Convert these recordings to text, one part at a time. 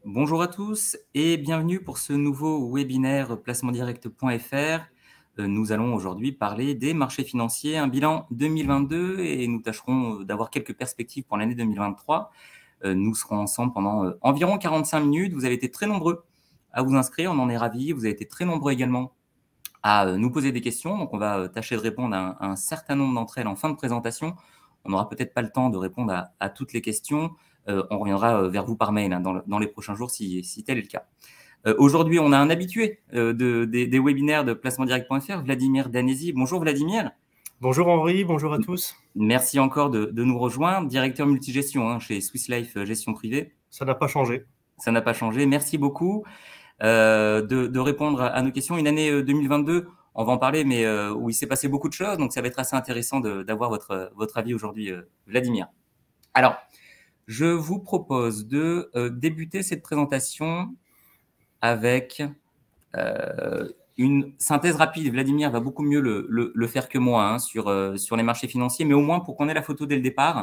Bonjour à tous et bienvenue pour ce nouveau webinaire placementdirect.fr. Nous allons aujourd'hui parler des marchés financiers, un bilan 2022 et nous tâcherons d'avoir quelques perspectives pour l'année 2023. Nous serons ensemble pendant environ 45 minutes. Vous avez été très nombreux à vous inscrire, on en est ravis. Vous avez été très nombreux également à nous poser des questions. Donc, on va tâcher de répondre à un certain nombre d'entre elles en fin de présentation. On n'aura peut-être pas le temps de répondre à toutes les questions. On reviendra vers vous par mail dans les prochains jours si tel est le cas. Aujourd'hui, on a un habitué des webinaires de placementdirect.fr, Vladimir Danesi. Bonjour Vladimir. Bonjour Henri, bonjour à tous. Merci encore de nous rejoindre, directeur multigestion chez Swiss Life Gestion Privée. Ça n'a pas changé. Ça n'a pas changé. Merci beaucoup de répondre à nos questions. Une année 2022, on va en parler, mais où il s'est passé beaucoup de choses, donc ça va être assez intéressant d'avoir votre avis aujourd'hui, Vladimir. Alors, je vous propose de débuter cette présentation avec une synthèse rapide. Vladimir va beaucoup mieux le faire que moi sur les marchés financiers, mais au moins pour qu'on ait la photo dès le départ.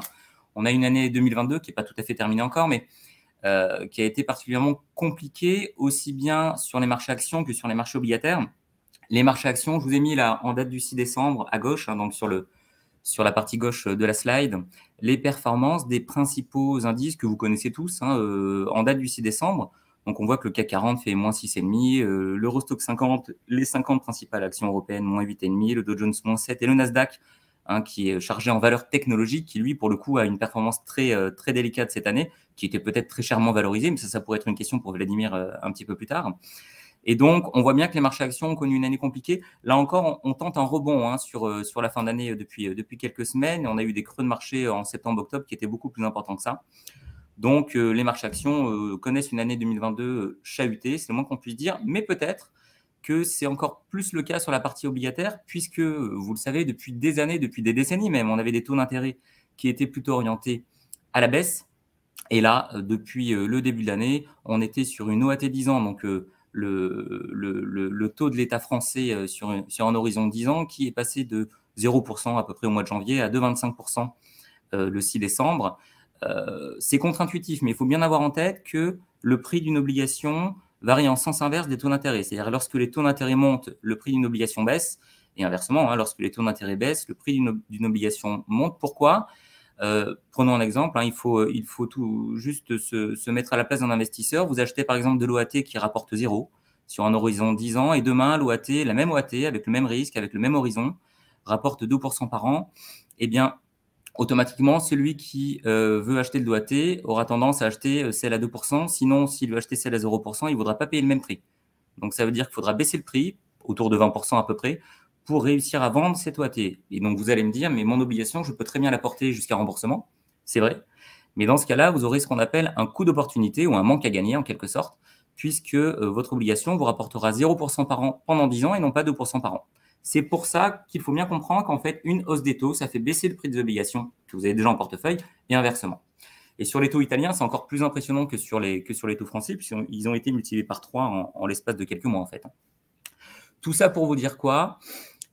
On a une année 2022 qui n'est pas tout à fait terminée encore, mais qui a été particulièrement compliquée, aussi bien sur les marchés actions que sur les marchés obligataires. Les marchés actions, je vous ai mis là en date du 6 décembre à gauche, donc sur la partie gauche de la slide, les performances des principaux indices que vous connaissez tous en date du 6 décembre. Donc, on voit que le CAC 40 fait moins 6,5, l'Eurostoxx 50, les 50 principales actions européennes, moins 8,5, le Dow Jones, moins 7, et le Nasdaq, qui est chargé en valeur technologique, qui lui, pour le coup, a une performance très délicate cette année, qui était peut-être très chèrement valorisée, mais ça pourrait être une question pour Vladimir un petit peu plus tard. Et donc, on voit bien que les marchés actions ont connu une année compliquée. Là encore, on tente un rebond sur la fin d'année depuis quelques semaines. On a eu des creux de marché en septembre-octobre qui étaient beaucoup plus importants que ça. Donc, les marchés actions connaissent une année 2022 chahutée, c'est le moins qu'on puisse dire, mais peut-être que c'est encore plus le cas sur la partie obligataire, puisque, vous le savez, depuis des années, depuis des décennies même, on avait des taux d'intérêt qui étaient plutôt orientés à la baisse. Et là, depuis le début de l'année, on était sur une OAT 10 ans, donc le taux de l'État français sur un horizon de 10 ans qui est passé de 0% à peu près au mois de janvier à 2,25% le 6 décembre. C'est contre-intuitif, mais il faut bien avoir en tête que le prix d'une obligation varie en sens inverse des taux d'intérêt. C'est-à-dire lorsque les taux d'intérêt montent, le prix d'une obligation baisse, et inversement, lorsque les taux d'intérêt baissent, le prix d'une obligation monte. Pourquoi ? Prenons un exemple, il faut tout juste se mettre à la place d'un investisseur. Vous achetez par exemple de l'OAT qui rapporte 0 sur un horizon de 10 ans, et demain, la même OAT, avec le même risque, avec le même horizon, rapporte 2% par an. Eh bien, automatiquement, celui qui veut acheter le l'OAT aura tendance à acheter celle à 2%. Sinon, s'il veut acheter celle à 0%, il ne voudra pas payer le même prix. Donc, ça veut dire qu'il faudra baisser le prix, autour de 20% à peu près, pour réussir à vendre cette OAT. Et donc, vous allez me dire, mais mon obligation, je peux très bien la porter jusqu'à remboursement. C'est vrai. Mais dans ce cas-là, vous aurez ce qu'on appelle un coût d'opportunité ou un manque à gagner, en quelque sorte, puisque votre obligation vous rapportera 0% par an pendant 10 ans et non pas 2% par an. C'est pour ça qu'il faut bien comprendre qu'en fait, une hausse des taux, ça fait baisser le prix des obligations que vous avez déjà en portefeuille et inversement. Et sur les taux italiens, c'est encore plus impressionnant que sur les taux français, puisqu'ils ont été multipliés par 3 en l'espace de quelques mois, en fait. Tout ça pour vous dire quoi ?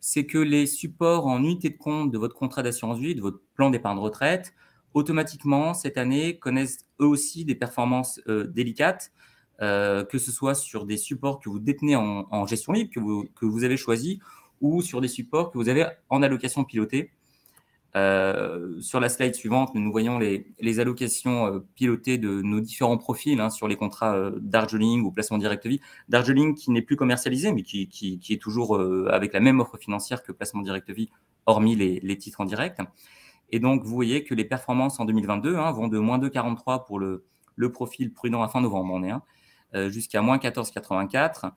C'est que les supports en unité de compte de votre contrat d'assurance vie, de votre plan d'épargne retraite, automatiquement, cette année, connaissent eux aussi des performances délicates, que ce soit sur des supports que vous détenez en gestion libre, que vous avez choisi, ou sur des supports que vous avez en allocation pilotée. Sur la slide suivante, nous voyons les allocations pilotées de nos différents profils sur les contrats d'Argeling ou placement direct vie. D'Argeling qui n'est plus commercialisé, mais qui est toujours avec la même offre financière que placement direct vie, hormis les titres en direct. Et donc, vous voyez que les performances en 2022 vont de moins 2,43 pour le profil prudent à fin novembre, on est jusqu'à moins 14,84.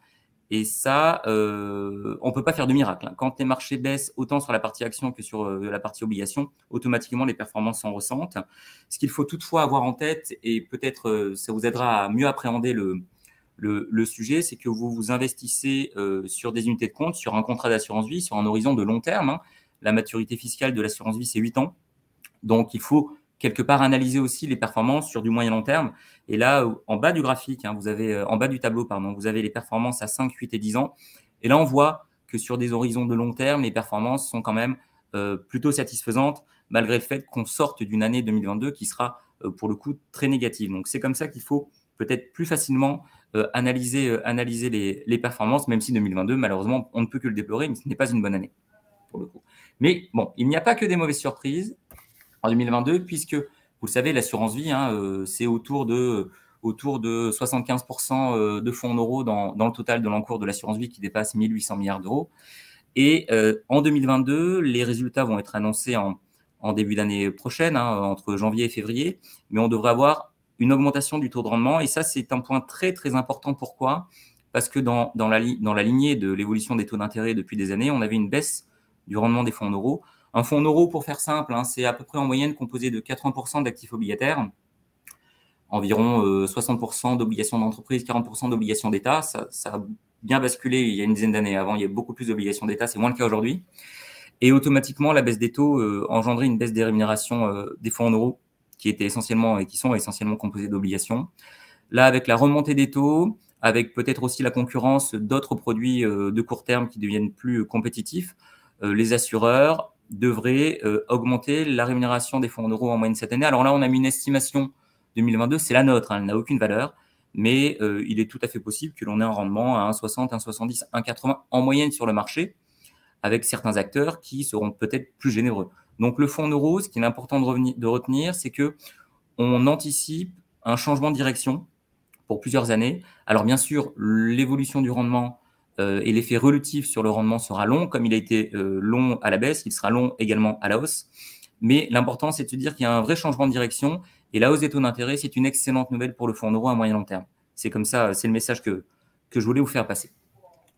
Et ça, on ne peut pas faire de miracle. Quand les marchés baissent autant sur la partie action que sur la partie obligation, automatiquement, les performances s'en ressentent. Ce qu'il faut toutefois avoir en tête, et peut-être ça vous aidera à mieux appréhender le sujet, c'est que vous vous investissez sur des unités de compte, sur un contrat d'assurance vie, sur un horizon de long terme. La maturité fiscale de l'assurance vie, c'est 8 ans. Donc, il faut quelque part analyser aussi les performances sur du moyen long terme. Et là, en bas du graphique, vous avez, en bas du tableau, vous avez les performances à 5, 8 et 10 ans. Et là, on voit que sur des horizons de long terme, les performances sont quand même plutôt satisfaisantes, malgré le fait qu'on sorte d'une année 2022 qui sera, pour le coup, très négative. Donc, c'est comme ça qu'il faut peut-être plus facilement analyser les performances, même si 2022, malheureusement, on ne peut que le déplorer, mais ce n'est pas une bonne année, pour le coup. Mais bon, il n'y a pas que des mauvaises surprises en 2022, puisque, vous le savez, l'assurance vie, c'est autour de 75% de fonds en euros dans le total de l'encours de l'assurance vie qui dépasse 1 800 milliards d'euros. Et en 2022, les résultats vont être annoncés en début d'année prochaine, entre janvier et février, mais on devrait avoir une augmentation du taux de rendement. Et ça, c'est un point très, très important. Pourquoi ? Parce que dans la lignée de l'évolution des taux d'intérêt depuis des années, on avait une baisse du rendement des fonds en euros. Un fonds en euros, pour faire simple, c'est à peu près en moyenne composé de 80% d'actifs obligataires, environ 60% d'obligations d'entreprise, 40% d'obligations d'État. Ça a bien basculé il y a une dizaine d'années. Avant, il y avait beaucoup plus d'obligations d'État, c'est moins le cas aujourd'hui. Et automatiquement, la baisse des taux engendrait une baisse des rémunérations des fonds en euros qui sont essentiellement composés d'obligations. Là, avec la remontée des taux, avec peut-être aussi la concurrence d'autres produits de court terme qui deviennent plus compétitifs, les assureurs devraient augmenter la rémunération des fonds en euros en moyenne cette année. Alors là, on a mis une estimation 2022, c'est la nôtre, elle n'a aucune valeur, mais il est tout à fait possible que l'on ait un rendement à 1,60, 1,70, 1,80 en moyenne sur le marché, avec certains acteurs qui seront peut-être plus généreux. Donc le fonds en euros, ce qui est important de retenir, c'est qu'on anticipe un changement de direction pour plusieurs années. Alors bien sûr, l'évolution du rendement et l'effet relatif sur le rendement sera long, comme il a été long à la baisse, il sera long également à la hausse. Mais l'important, c'est de se dire qu'il y a un vrai changement de direction et la hausse des taux d'intérêt, c'est une excellente nouvelle pour le fonds en euros à moyen long terme. C'est comme ça, c'est le message que je voulais vous faire passer.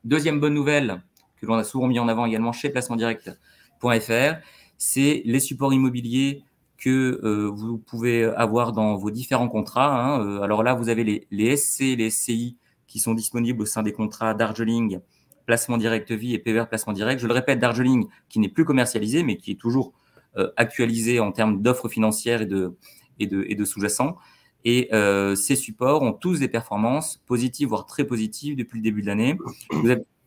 Deuxième bonne nouvelle que l'on a souvent mis en avant également chez placementdirect.fr, c'est les supports immobiliers que vous pouvez avoir dans vos différents contrats. Alors là, vous avez les SC, les SCI qui sont disponibles au sein des contrats Darjeeling, Placement Direct Vie et PER Placement Direct. Je le répète, Darjeeling qui n'est plus commercialisé, mais qui est toujours actualisé en termes d'offres financières et de sous-jacents. Et ces supports ont tous des performances positives, voire très positives depuis le début de l'année.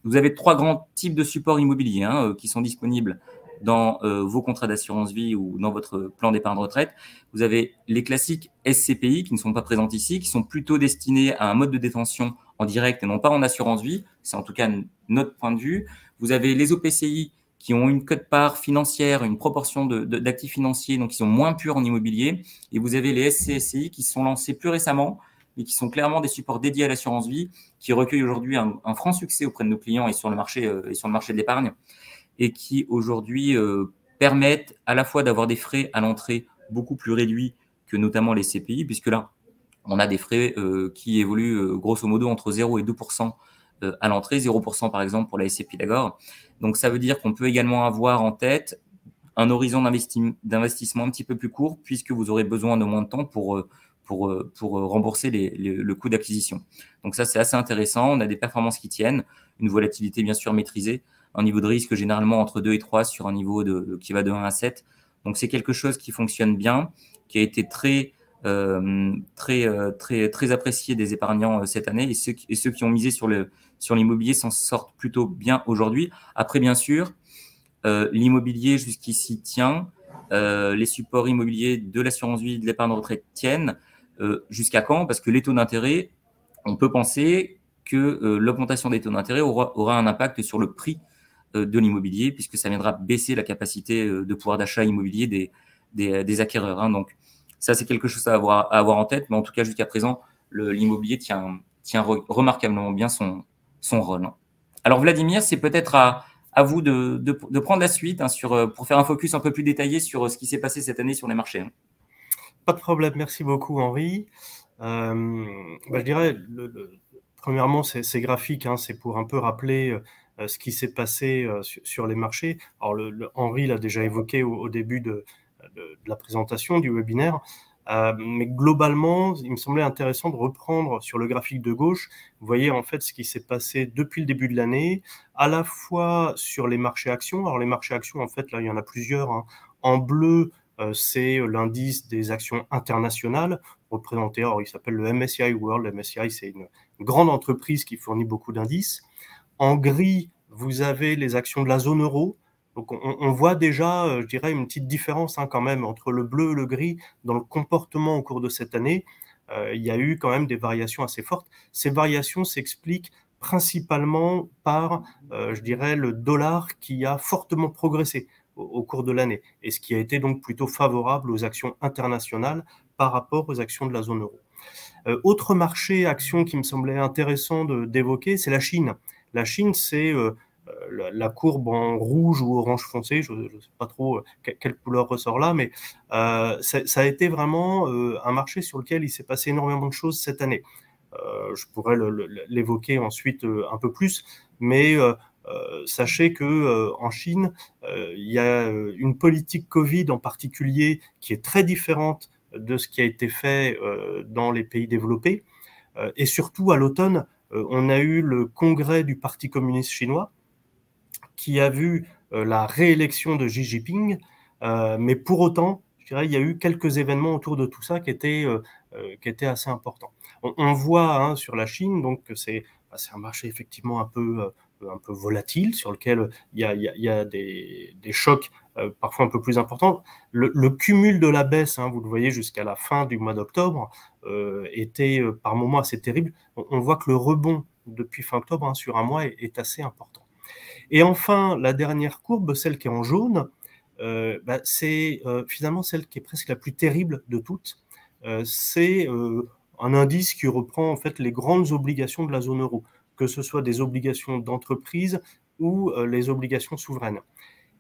Vous avez 3 grands types de supports immobiliers qui sont disponibles dans vos contrats d'assurance vie ou dans votre plan d'épargne retraite. Vous avez les classiques SCPI qui ne sont pas présents ici, qui sont plutôt destinés à un mode de détention en direct et non pas en assurance vie. C'est en tout cas notre point de vue. Vous avez les OPCI qui ont une quote-part financière, une proportion d'actifs financiers, donc qui sont moins purs en immobilier. Et vous avez les SCSI qui sont lancés plus récemment et qui sont clairement des supports dédiés à l'assurance vie, qui recueillent aujourd'hui un franc succès auprès de nos clients et sur le marché de l'épargne, et qui aujourd'hui permettent à la fois d'avoir des frais à l'entrée beaucoup plus réduits que notamment les CPI, puisque là, on a des frais qui évoluent grosso modo entre 0 et 2% à l'entrée, 0% par exemple pour la SCPI d'Agor. Donc ça veut dire qu'on peut également avoir en tête un horizon d'investissement un petit peu plus court, puisque vous aurez besoin de moins de temps pour rembourser le coût d'acquisition. Donc ça, c'est assez intéressant. On a des performances qui tiennent, une volatilité bien sûr maîtrisée, un niveau de risque généralement entre 2 et 3 sur un niveau qui va de 1 à 7. Donc c'est quelque chose qui fonctionne bien, qui a été très apprécié des épargnants cette année, et ceux qui ont misé sur l'immobilier s'en sortent plutôt bien aujourd'hui. Après, bien sûr, l'immobilier jusqu'ici tient, les supports immobiliers de l'assurance vie, de l'épargne retraite tiennent. Jusqu'à quand ? Parce que les taux d'intérêt, on peut penser que l'augmentation des taux d'intérêt aura un impact sur le prix de l'immobilier, puisque ça viendra baisser la capacité de pouvoir d'achat immobilier des acquéreurs. Donc, ça, c'est quelque chose à avoir en tête. Mais en tout cas, jusqu'à présent, l'immobilier tient remarquablement bien son rôle. Alors, Vladimir, c'est peut-être à vous de prendre la suite pour faire un focus un peu plus détaillé sur ce qui s'est passé cette année sur les marchés. Pas de problème, merci beaucoup Henri. Je dirais, premièrement, ces graphiques, c'est pour un peu rappeler ce qui s'est passé sur les marchés. Alors, Henri l'a déjà évoqué au début de la présentation du webinaire, mais globalement, il me semblait intéressant de reprendre sur le graphique de gauche. Vous voyez en fait ce qui s'est passé depuis le début de l'année, à la fois sur les marchés actions. Alors les marchés actions, en fait, là, il y en a plusieurs. En bleu, c'est l'indice des actions internationales représenté. Alors, il s'appelle le MSCI World. Le MSCI, c'est une grande entreprise qui fournit beaucoup d'indices. En gris, vous avez les actions de la zone euro. Donc, on voit déjà, je dirais, une petite différence quand même entre le bleu et le gris dans le comportement au cours de cette année. il y a eu quand même des variations assez fortes. Ces variations s'expliquent principalement par, je dirais, le dollar qui a fortement progressé au cours de l'année, et ce qui a été donc plutôt favorable aux actions internationales par rapport aux actions de la zone euro. Autre marché, action qui me semblait intéressant d'évoquer, c'est la Chine. La Chine, c'est la courbe en rouge ou orange foncé, je ne sais pas trop quelle couleur ressort là, mais ça a été vraiment un marché sur lequel il s'est passé énormément de choses cette année. Je pourrais l'évoquer ensuite un peu plus, mais sachez que en Chine, il y a une politique Covid en particulier qui est très différente de ce qui a été fait dans les pays développés. Et surtout, à l'automne, on a eu le congrès du Parti communiste chinois qui a vu la réélection de Xi Jinping, mais pour autant, je dirais, il y a eu quelques événements autour de tout ça qui étaient assez importants. On voit hein, sur la Chine donc que c'est un marché effectivement un peu volatile, sur lequel il y a des chocs parfois un peu plus importants. Le cumul de la baisse, hein, vous le voyez jusqu'à la fin du mois d'octobre, était par moments assez terrible. On voit que le rebond depuis fin octobre hein, sur un mois est assez important. Et enfin, la dernière courbe, celle qui est en jaune, c'est finalement celle qui est presque la plus terrible de toutes. C'est un indice qui reprend en fait les grandes obligations de la zone euro, que ce soit des obligations d'entreprise ou les obligations souveraines.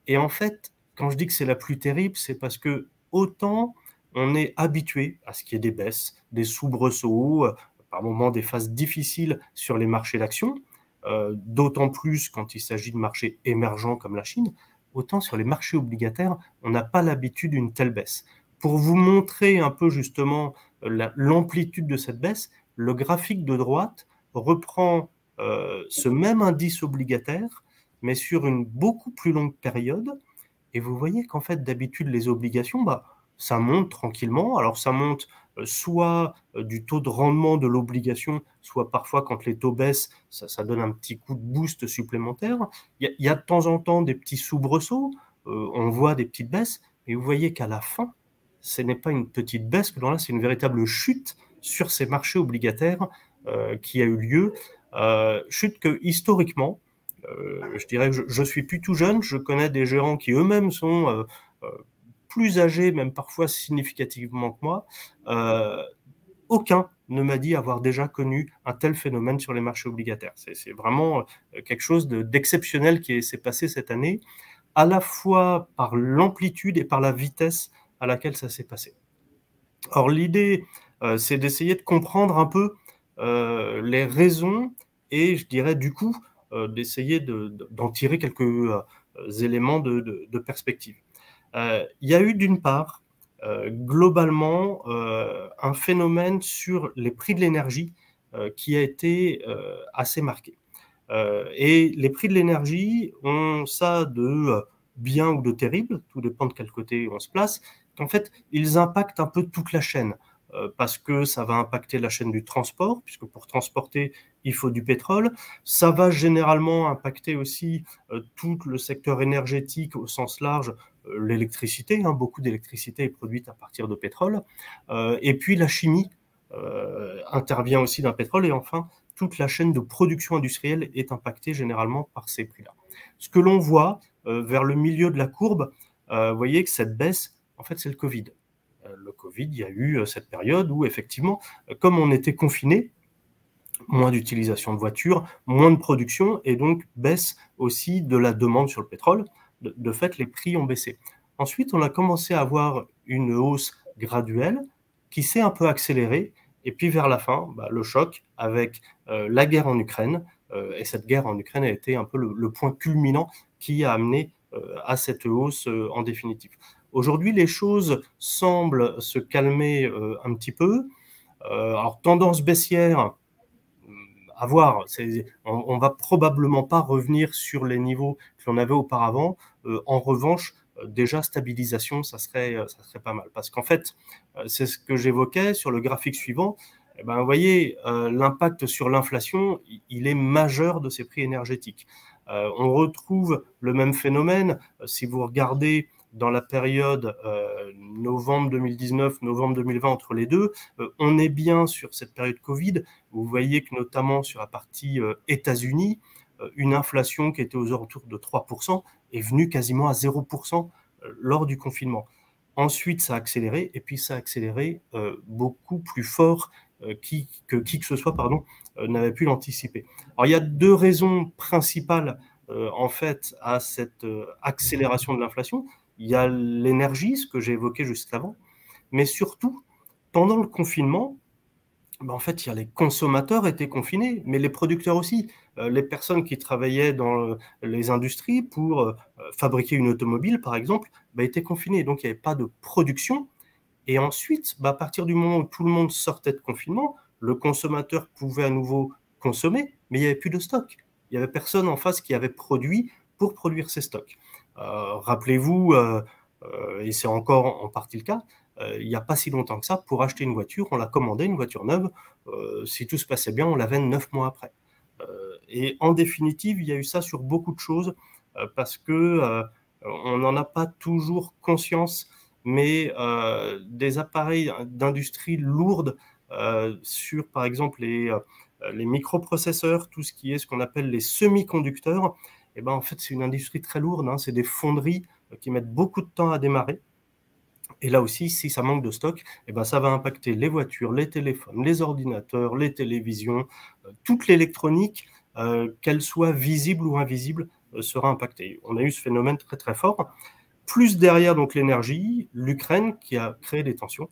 Et en fait, quand je dis que c'est la plus terrible, c'est parce que autant on est habitué à ce qu'il y ait des baisses, des soubresauts, par moments des phases difficiles sur les marchés d'actions, d'autant plus quand il s'agit de marchés émergents comme la Chine, autant sur les marchés obligataires, on n'a pas l'habitude d'une telle baisse. Pour vous montrer un peu justement l'amplitude de cette baisse, le graphique de droite reprend ce même indice obligataire, mais sur une beaucoup plus longue période. Et vous voyez qu'en fait, d'habitude, les obligations, ça monte tranquillement. Alors, ça monte soit du taux de rendement de l'obligation, soit parfois, quand les taux baissent, ça donne un petit coup de boost supplémentaire. Il y a de temps en temps des petits soubresauts, on voit des petites baisses, mais vous voyez qu'à la fin, ce n'est pas une petite baisse, que là, c'est une véritable chute sur ces marchés obligataires qui a eu lieu. Chute que, historiquement, je dirais que je suis plus tout jeune, je connais des gérants qui eux-mêmes sont plus âgés, même parfois significativement que moi. Aucun ne m'a dit avoir déjà connu un tel phénomène sur les marchés obligataires. C'est vraiment quelque chose d'exceptionnel qui s'est passé cette année, à la fois par l'amplitude et par la vitesse à laquelle ça s'est passé. Or, l'idée, c'est d'essayer de comprendre un peu les raisons et, je dirais, du coup, d'essayer d'en tirer quelques éléments de perspective. Il y a eu d'une part, globalement, un phénomène sur les prix de l'énergie qui a été assez marqué. Et les prix de l'énergie ont ça de bien ou de terrible, tout dépend de quel côté on se place. En fait, ils impactent un peu toute la chaîne. Parce que ça va impacter la chaîne du transport, puisque pour transporter, il faut du pétrole. Ça va généralement impacter aussi tout le secteur énergétique au sens large, l'électricité, hein, beaucoup d'électricité est produite à partir de pétrole. Et puis la chimie intervient aussi dans le pétrole. Et enfin, toute la chaîne de production industrielle est impactée généralement par ces prix-là. Ce que l'on voit vers le milieu de la courbe, vous voyez que cette baisse, en fait, c'est le Covid. Le Covid, il y a eu cette période où, effectivement, comme on était confiné, moins d'utilisation de voitures, moins de production, et donc baisse aussi de la demande sur le pétrole. De fait, les prix ont baissé. Ensuite, on a commencé à avoir une hausse graduelle qui s'est un peu accélérée, et puis vers la fin, le choc avec la guerre en Ukraine, et cette guerre en Ukraine a été un peu le point culminant qui a amené à cette hausse en définitive. Aujourd'hui, les choses semblent se calmer un petit peu. Alors, tendance baissière, à voir. On va probablement pas revenir sur les niveaux que l'on avait auparavant. En revanche, déjà, stabilisation, ça serait pas mal. Parce qu'en fait, c'est ce que j'évoquais sur le graphique suivant. Vous voyez, l'impact sur l'inflation, il est majeur de ces prix énergétiques. On retrouve le même phénomène si vous regardez dans la période novembre 2019, novembre 2020, entre les deux, on est bien sur cette période Covid. Vous voyez que notamment sur la partie États-Unis, une inflation qui était aux alentours de 3% est venue quasiment à 0% lors du confinement. Ensuite, ça a accéléré, et puis ça a accéléré beaucoup plus fort que qui que ce soit n'avait pu l'anticiper. Alors, il y a deux raisons principales en fait à cette accélération de l'inflation. Il y a l'énergie, ce que j'ai évoqué juste avant, mais surtout, pendant le confinement, en fait, il y a les consommateurs étaient confinés, mais les producteurs aussi. Les personnes qui travaillaient dans les industries pour fabriquer une automobile, par exemple, étaient confinées. Donc, il n'y avait pas de production. Et ensuite, à partir du moment où tout le monde sortait de confinement, le consommateur pouvait à nouveau consommer, mais il n'y avait plus de stock. Il n'y avait personne en face qui avait produit pour produire ses stocks. Rappelez-vous, et c'est encore en partie le cas, il n'y a pas si longtemps que ça, pour acheter une voiture, on l'a commandé, une voiture neuve, si tout se passait bien, on l'avait 9 mois après. Et en définitive, il y a eu ça sur beaucoup de choses, parce que on n'en a pas toujours conscience, mais des appareils d'industrie lourdes sur, par exemple, les microprocesseurs, tout ce qui est ce qu'on appelle les semi-conducteurs, et en fait, c'est une industrie très lourde, hein, c'est des fonderies qui mettent beaucoup de temps à démarrer. Et là aussi, si ça manque de stock, ça va impacter les voitures, les téléphones, les ordinateurs, les télévisions, toute l'électronique, qu'elle soit visible ou invisible, sera impactée. On a eu ce phénomène très très fort. Plus derrière donc l'énergie, l'Ukraine qui a créé des tensions,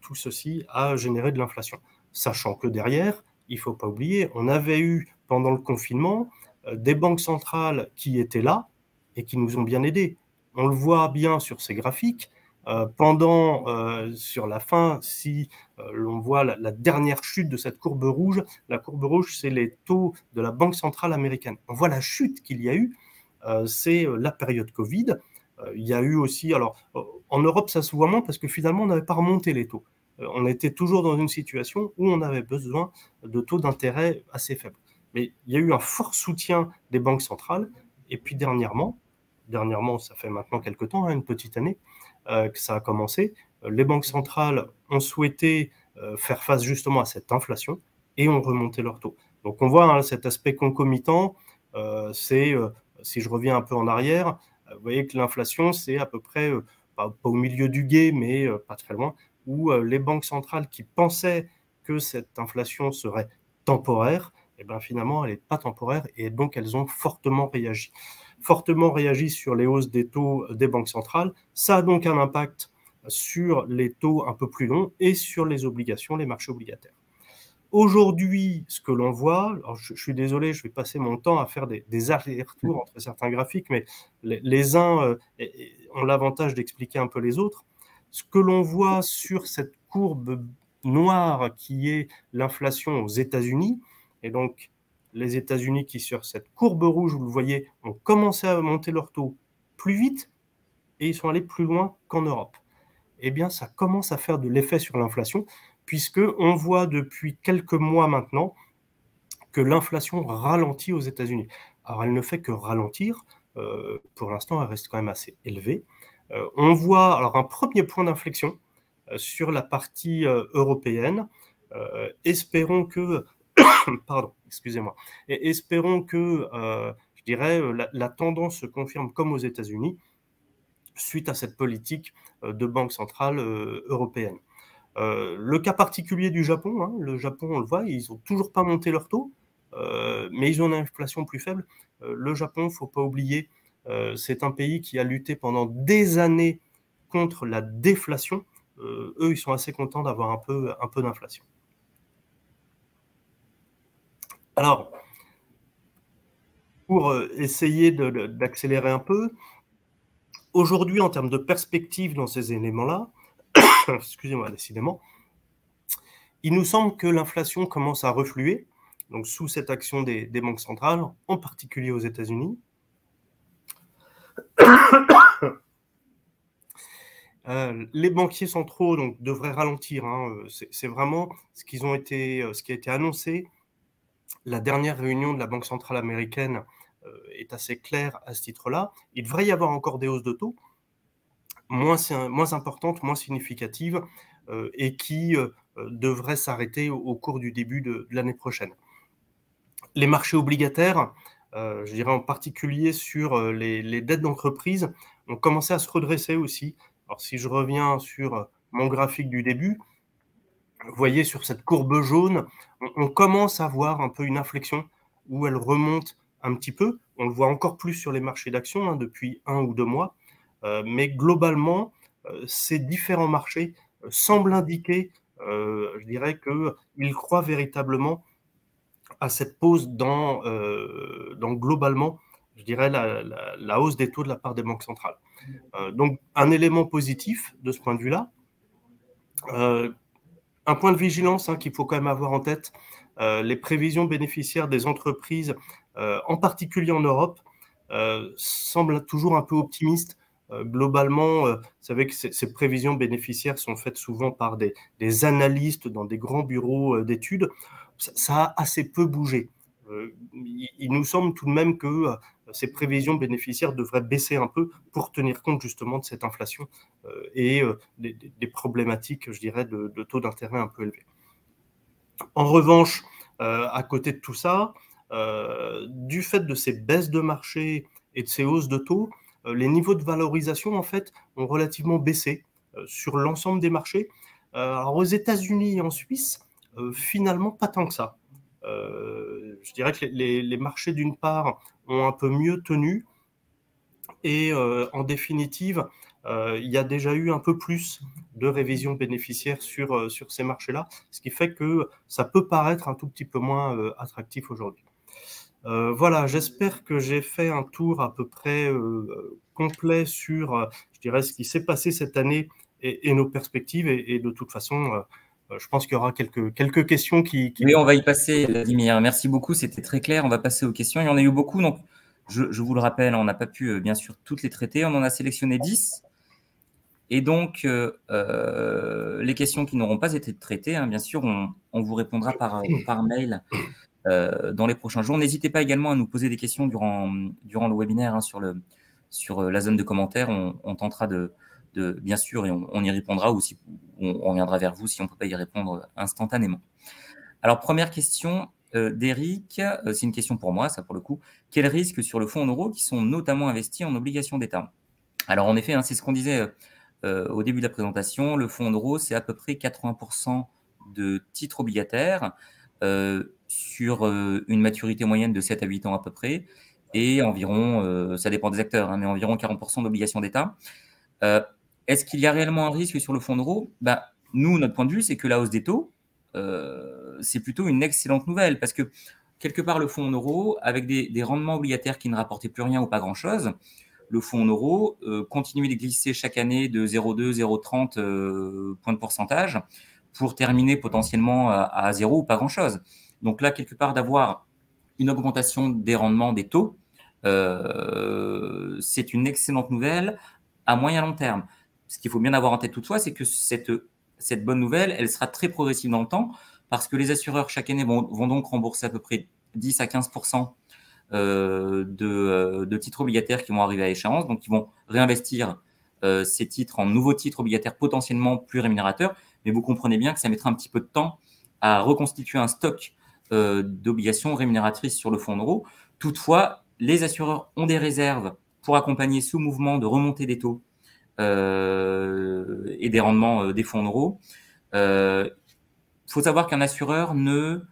tout ceci a généré de l'inflation. Sachant que derrière, il ne faut pas oublier, on avait eu pendant le confinement des banques centrales qui étaient là et qui nous ont bien aidés. On le voit bien sur ces graphiques. Sur la fin, si l'on voit la dernière chute de cette courbe rouge, la courbe rouge, c'est les taux de la Banque centrale américaine. On voit la chute qu'il y a eu, c'est la période Covid. Il y a eu aussi, alors en Europe, ça se voit moins parce que finalement, on n'avait pas remonté les taux. On était toujours dans une situation où on avait besoin de taux d'intérêt assez faibles. Mais il y a eu un fort soutien des banques centrales. Et puis dernièrement, ça fait maintenant quelques temps, une petite année, que ça a commencé, les banques centrales ont souhaité faire face justement à cette inflation et ont remonté leurs taux. Donc on voit cet aspect concomitant, si je reviens un peu en arrière, vous voyez que l'inflation, c'est à peu près, pas au milieu du gué, mais pas très loin, où les banques centrales qui pensaient que cette inflation serait temporaire, finalement, elle n'est pas temporaire et donc elles ont fortement réagi sur les hausses des taux des banques centrales. Ça a donc un impact sur les taux un peu plus longs et sur les obligations, les marchés obligataires. Aujourd'hui, ce que l'on voit, alors je suis désolé, je vais passer mon temps à faire des allers-retours entre certains graphiques, mais les uns ont l'avantage d'expliquer un peu les autres. Ce que l'on voit sur cette courbe noire qui est l'inflation aux États-Unis, et donc les États-Unis qui, sur cette courbe rouge, vous le voyez, ont commencé à monter leur taux plus vite et ils sont allés plus loin qu'en Europe. Eh bien, ça commence à faire de l'effet sur l'inflation, puisqu'on voit depuis quelques mois maintenant que l'inflation ralentit aux États-Unis. Alors, elle ne fait que ralentir. Pour l'instant, elle reste quand même assez élevée. On voit alors un premier point d'inflexion sur la partie européenne. Espérons que pardon, excusez-moi. Et espérons que, je dirais, la tendance se confirme comme aux États-Unis suite à cette politique de banque centrale européenne. Le cas particulier du Japon, hein, le Japon, on le voit, ils n'ont toujours pas monté leur taux, mais ils ont une inflation plus faible. Le Japon, il ne faut pas oublier, c'est un pays qui a lutté pendant des années contre la déflation. Eux, ils sont assez contents d'avoir un peu d'inflation. Alors, pour essayer d'accélérer un peu, aujourd'hui, en termes de perspective dans ces éléments-là, excusez-moi, décidément, il nous semble que l'inflation commence à refluer, donc sous cette action des banques centrales, en particulier aux États-Unis. Les banquiers centraux donc, devraient ralentir. Hein, c'est vraiment ce qui a été annoncé. La dernière réunion de la Banque centrale américaine est assez claire à ce titre-là. Il devrait y avoir encore des hausses de taux, moins importante, moins significative et qui devrait s'arrêter au cours du début de l'année prochaine. Les marchés obligataires, je dirais en particulier sur les dettes d'entreprise, ont commencé à se redresser aussi. Alors si je reviens sur mon graphique du début, vous voyez sur cette courbe jaune, on commence à voir un peu une inflexion où elle remonte un petit peu. On le voit encore plus sur les marchés d'actions depuis 1 ou 2 mois. Mais globalement, ces différents marchés semblent indiquer, je dirais, qu'ils croient véritablement à cette pause dans globalement, je dirais, la hausse des taux de la part des banques centrales. Donc, un élément positif de ce point de vue-là. Un point de vigilance qu'il faut quand même avoir en tête, les prévisions bénéficiaires des entreprises, en particulier en Europe, semblent toujours un peu optimistes. Globalement, vous savez que ces prévisions bénéficiaires sont faites souvent par des analystes dans des grands bureaux d'études. Ça a assez peu bougé. Il nous semble tout de même que ces prévisions bénéficiaires devraient baisser un peu pour tenir compte justement de cette inflation et des problématiques, je dirais, de taux d'intérêt un peu élevés. En revanche, à côté de tout ça, du fait de ces baisses de marché et de ces hausses de taux, les niveaux de valorisation, en fait, ont relativement baissé sur l'ensemble des marchés. Alors, aux États-Unis et en Suisse, finalement, pas tant que ça. Je dirais que les marchés, d'une part, ont un peu mieux tenu et en définitive, il y a déjà eu un peu plus de révisions bénéficiaires sur ces marchés-là, ce qui fait que ça peut paraître un tout petit peu moins attractif aujourd'hui. Voilà, j'espère que j'ai fait un tour à peu près complet sur, je dirais, ce qui s'est passé cette année et nos perspectives. Et de toute façon, je pense qu'il y aura quelques questions qui... Oui, on va y passer, Vladimir. Merci beaucoup, c'était très clair. On va passer aux questions. Il y en a eu beaucoup, donc je vous le rappelle, on n'a pas pu, bien sûr, toutes les traiter. On en a sélectionné 10. Et donc, les questions qui n'auront pas été traitées, bien sûr, on vous répondra par mail dans les prochains jours. N'hésitez pas également à nous poser des questions durant le webinaire sur la zone de commentaires. On tentera bien sûr, et on y répondra, ou si on reviendra vers vous si on ne peut pas y répondre instantanément. Alors, première question d'Eric, c'est une question pour moi, ça pour le coup. Quels risques sur le fonds en euros qui sont notamment investis en obligations d'État? Alors, en effet, c'est ce qu'on disait au début de la présentation. Le fonds en euros, c'est à peu près 80% de titres obligataires sur une maturité moyenne de 7 à 8 ans à peu près, et environ, ça dépend des acteurs, mais environ 40% d'obligations d'État. Est-ce qu'il y a réellement un risque sur le fonds en euros? Nous, notre point de vue, c'est que la hausse des taux, c'est plutôt une excellente nouvelle, parce que quelque part, le fonds en euros, avec des rendements obligataires qui ne rapportaient plus rien ou pas grand-chose, le fonds en euros continue de glisser chaque année de 0,2, 0,30 points de pourcentage pour terminer potentiellement à 0 ou pas grand-chose. Donc là, quelque part, d'avoir une augmentation des rendements des taux, c'est une excellente nouvelle à moyen long terme. Ce qu'il faut bien avoir en tête toutefois, c'est que cette bonne nouvelle, elle sera très progressive dans le temps, parce que les assureurs, chaque année, vont donc rembourser à peu près 10 à 15% de titres obligataires qui vont arriver à échéance. Donc, ils vont réinvestir ces titres en nouveaux titres obligataires potentiellement plus rémunérateurs. Mais vous comprenez bien que ça mettra un petit peu de temps à reconstituer un stock d'obligations rémunératrices sur le fonds en euros. Toutefois, les assureurs ont des réserves pour accompagner ce mouvement de remontée des taux et des rendements des fonds en euros. Il faut savoir qu'un assureur ne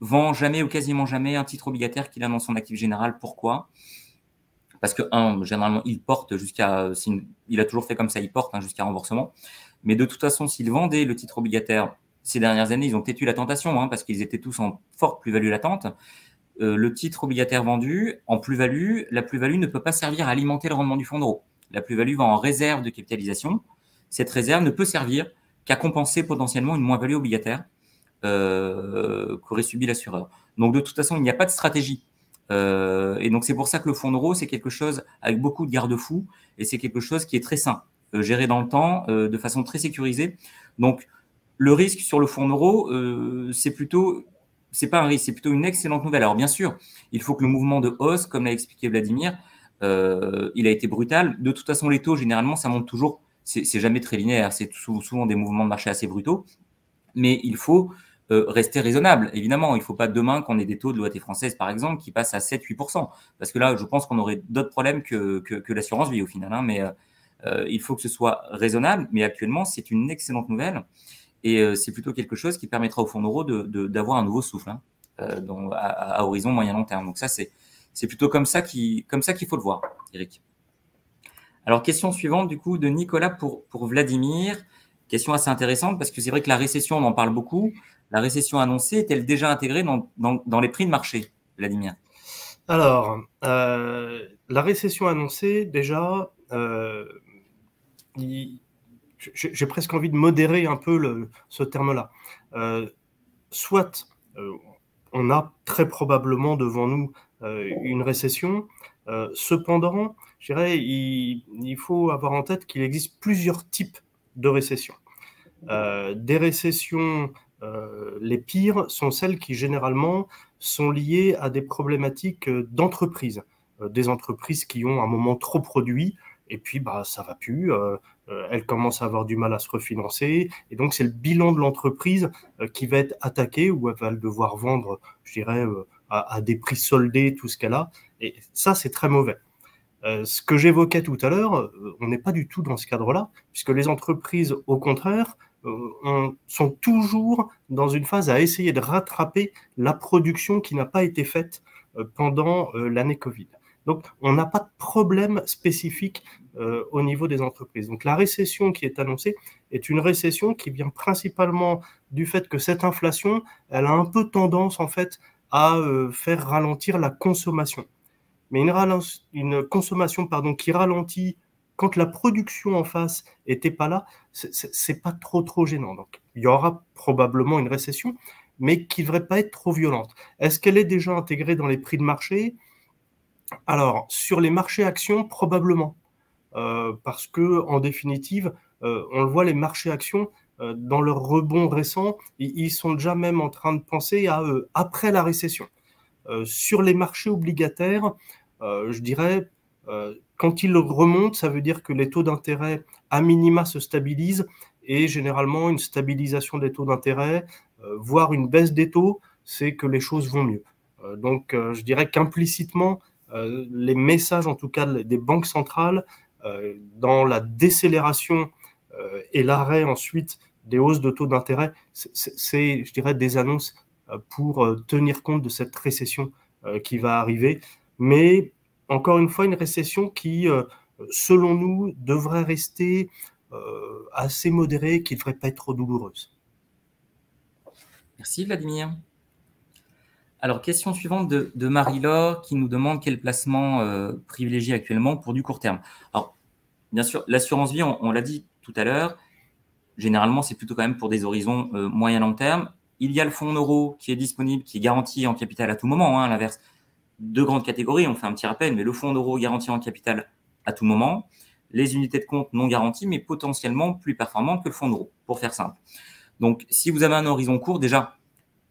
vend jamais ou quasiment jamais un titre obligataire qu'il a dans son actif général. Pourquoi? Parce que, généralement, il porte il a toujours fait comme ça, il porte jusqu'à remboursement. Mais de toute façon, s'ils vendaient le titre obligataire ces dernières années, ils ont peut-être eu la tentation, parce qu'ils étaient tous en forte plus-value latente. Le titre obligataire vendu, en plus-value, la plus-value ne peut pas servir à alimenter le rendement du fonds en euros. La plus-value va en réserve de capitalisation. Cette réserve ne peut servir qu'à compenser potentiellement une moins-value obligataire qu'aurait subi l'assureur. Donc, de toute façon, il n'y a pas de stratégie. Et donc, c'est pour ça que le fonds en euros, c'est quelque chose avec beaucoup de garde-fous, et c'est quelque chose qui est très sain, géré dans le temps, de façon très sécurisée. Donc, le risque sur le fonds en euros, c'est pas un risque, c'est plutôt une excellente nouvelle. Alors, bien sûr, il faut que le mouvement de hausse, comme l'a expliqué Vladimir, il a été brutal. De toute façon, les taux, généralement, ça monte toujours c'est jamais très linéaire. C'est souvent des mouvements de marché assez brutaux. Mais il faut rester raisonnable. Évidemment, il ne faut pas demain qu'on ait des taux de l'OAT française, par exemple, qui passent à 7-8%. Parce que là, je pense qu'on aurait d'autres problèmes que l'assurance vie au final. Hein. Mais il faut que ce soit raisonnable. Mais actuellement, c'est une excellente nouvelle. Et c'est plutôt quelque chose qui permettra au fonds euro d'avoir un nouveau souffle hein, à horizon moyen-long terme. Donc ça, c'est plutôt comme ça qu'il faut le voir, Eric. Alors, question suivante, du coup, de Nicolas pour Vladimir. Question assez intéressante parce que c'est vrai que la récession, on en parle beaucoup. La récession annoncée est-elle déjà intégrée dans les prix de marché, Vladimir? Alors, la récession annoncée, déjà, j'ai presque envie de modérer un peu ce terme-là. Soit on a très probablement devant nous une récession. Cependant, je dirais, il faut avoir en tête qu'il existe plusieurs types de récessions. Des récessions, les pires sont celles qui généralement sont liées à des problématiques d'entreprise. Des entreprises qui ont un moment trop produit et puis bah, ça va plus, elles commencent à avoir du mal à se refinancer et donc c'est le bilan de l'entreprise qui va être attaqué ou elle va devoir vendre, je dirais, à des prix soldés tout ce qu'elle a et ça c'est très mauvais. Ce que j'évoquais tout à l'heure, on n'est pas du tout dans ce cadre-là, puisque les entreprises, au contraire, sont toujours dans une phase à essayer de rattraper la production qui n'a pas été faite pendant l'année Covid. Donc, on n'a pas de problème spécifique au niveau des entreprises. Donc, la récession qui est annoncée est une récession qui vient principalement du fait que cette inflation, elle a un peu tendance, en fait, à faire ralentir la consommation. Mais une consommation qui ralentit quand la production en face n'était pas là, c'est pas trop gênant. Donc, il y aura probablement une récession, mais qui ne devrait pas être trop violente. Est-ce qu'elle est déjà intégrée dans les prix de marché? Alors, sur les marchés actions, probablement. Parce que, en définitive, on le voit, les marchés actions, dans leur rebond récent, ils sont déjà même en train de penser à après la récession. Sur les marchés obligataires, je dirais, quand ils remontent, ça veut dire que les taux d'intérêt à minima se stabilisent et généralement une stabilisation des taux d'intérêt, voire une baisse des taux, c'est que les choses vont mieux. Donc, je dirais qu'implicitement, les messages, en tout cas des banques centrales, dans la décélération et l'arrêt ensuite des hausses de taux d'intérêt, c'est, je dirais, des annonces pour tenir compte de cette récession qui va arriver. Mais encore une fois, une récession qui, selon nous, devrait rester assez modérée, qui ne devrait pas être trop douloureuse. Merci Vladimir. Alors, question suivante de Marie-Laure qui nous demande quel placement privilégier actuellement pour du court terme. Alors, bien sûr, l'assurance vie, on l'a dit tout à l'heure, généralement, c'est plutôt quand même pour des horizons moyen-long terme. Il y a le fonds euro qui est disponible, qui est garanti en capital à tout moment, hein, à l'inverse. Deux grandes catégories, on fait un petit rappel, mais le fonds euro garanti en capital à tout moment, les unités de compte non garanties, mais potentiellement plus performantes que le fonds euro, pour faire simple. Donc, si vous avez un horizon court, déjà,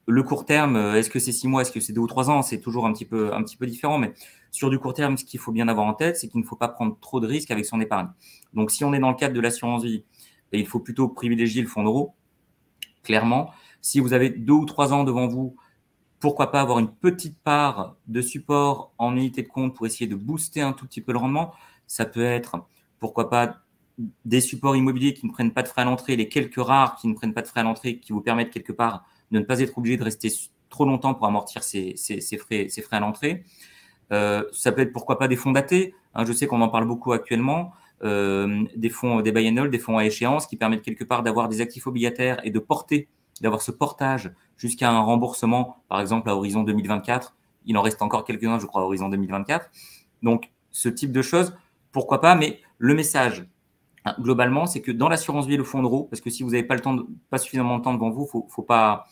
le court terme, est-ce que c'est 6 mois, est-ce que c'est 2 ou 3 ans? C'est toujours un petit peu différent, mais sur du court terme, ce qu'il faut bien avoir en tête, c'est qu'il ne faut pas prendre trop de risques avec son épargne. Donc, si on est dans le cadre de l'assurance vie, il faut plutôt privilégier le fonds euro, clairement. Si vous avez 2 ou 3 ans devant vous, pourquoi pas avoir une petite part de support en unité de compte pour essayer de booster un tout petit peu le rendement. Ça peut être, pourquoi pas, des supports immobiliers qui ne prennent pas de frais à l'entrée, les quelques rares qui ne prennent pas de frais à l'entrée, qui vous permettent quelque part de ne pas être obligé de rester trop longtemps pour amortir ces frais à l'entrée. Ça peut être, pourquoi pas, des fonds datés. Hein, je sais qu'on en parle beaucoup actuellement. Des fonds, des buy and hold, des fonds à échéance qui permettent quelque part d'avoir des actifs obligataires et d'avoir ce portage jusqu'à un remboursement, par exemple à horizon 2024. Il en reste encore quelques-uns, je crois, à horizon 2024. Donc, ce type de choses, pourquoi pas, mais le message, globalement, c'est que dans l'assurance vie et le fonds euro, parce que si vous n'avez pas suffisamment de temps devant vous, faut pas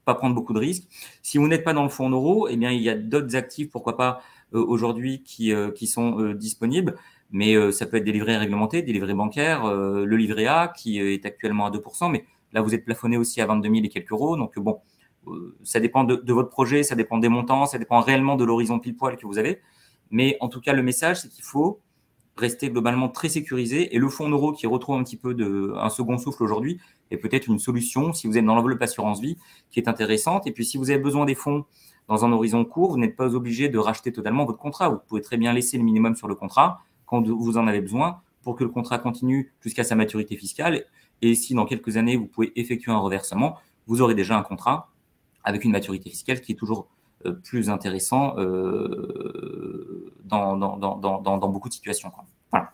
prendre beaucoup de risques. Si vous n'êtes pas dans le fonds euro, eh bien, il y a d'autres actifs, pourquoi pas, aujourd'hui qui sont disponibles. Mais ça peut être des livrets réglementés, des livrets bancaires, le livret A qui est actuellement à 2%, mais là, vous êtes plafonné aussi à 22 000 et quelques euros. Donc, bon, ça dépend de votre projet, ça dépend des montants, ça dépend réellement de l'horizon pile poil que vous avez. Mais en tout cas, le message, c'est qu'il faut rester globalement très sécurisé. Et le fonds en euros qui retrouve un petit peu un second souffle aujourd'hui est peut-être une solution si vous êtes dans l'enveloppe assurance vie qui est intéressante. Et puis, si vous avez besoin des fonds dans un horizon court, vous n'êtes pas obligé de racheter totalement votre contrat. Vous pouvez très bien laisser le minimum sur le contrat quand vous en avez besoin pour que le contrat continue jusqu'à sa maturité fiscale. Et si dans quelques années, vous pouvez effectuer un reversement, vous aurez déjà un contrat avec une maturité fiscale qui est toujours plus intéressant dans beaucoup de situations. Voilà.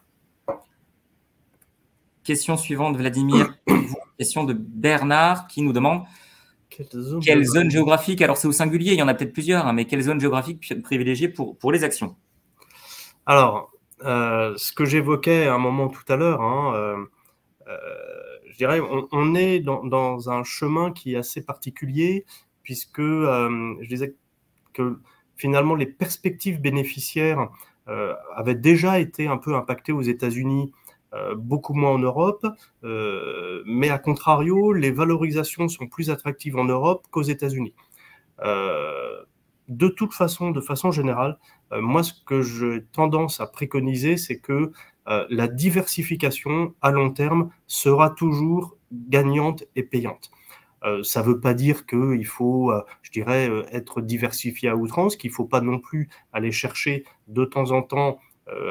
Question suivante, Vladimir. Question de Bernard qui nous demande quelle zone géographique, alors c'est au singulier, il y en a peut-être plusieurs, hein, mais quelle zone géographique privilégiée pour les actions? Alors, ce que j'évoquais à un moment tout à l'heure, hein, je dirais, on est dans un chemin qui est assez particulier, puisque je disais que finalement les perspectives bénéficiaires avaient déjà été un peu impactées aux États-Unis, beaucoup moins en Europe, mais à contrario, les valorisations sont plus attractives en Europe qu'aux États-Unis. De toute façon, de façon générale, moi, ce que j'ai tendance à préconiser, c'est que la diversification à long terme sera toujours gagnante et payante. Ça ne veut pas dire qu'il faut, je dirais, être diversifié à outrance, qu'il ne faut pas non plus aller chercher de temps en temps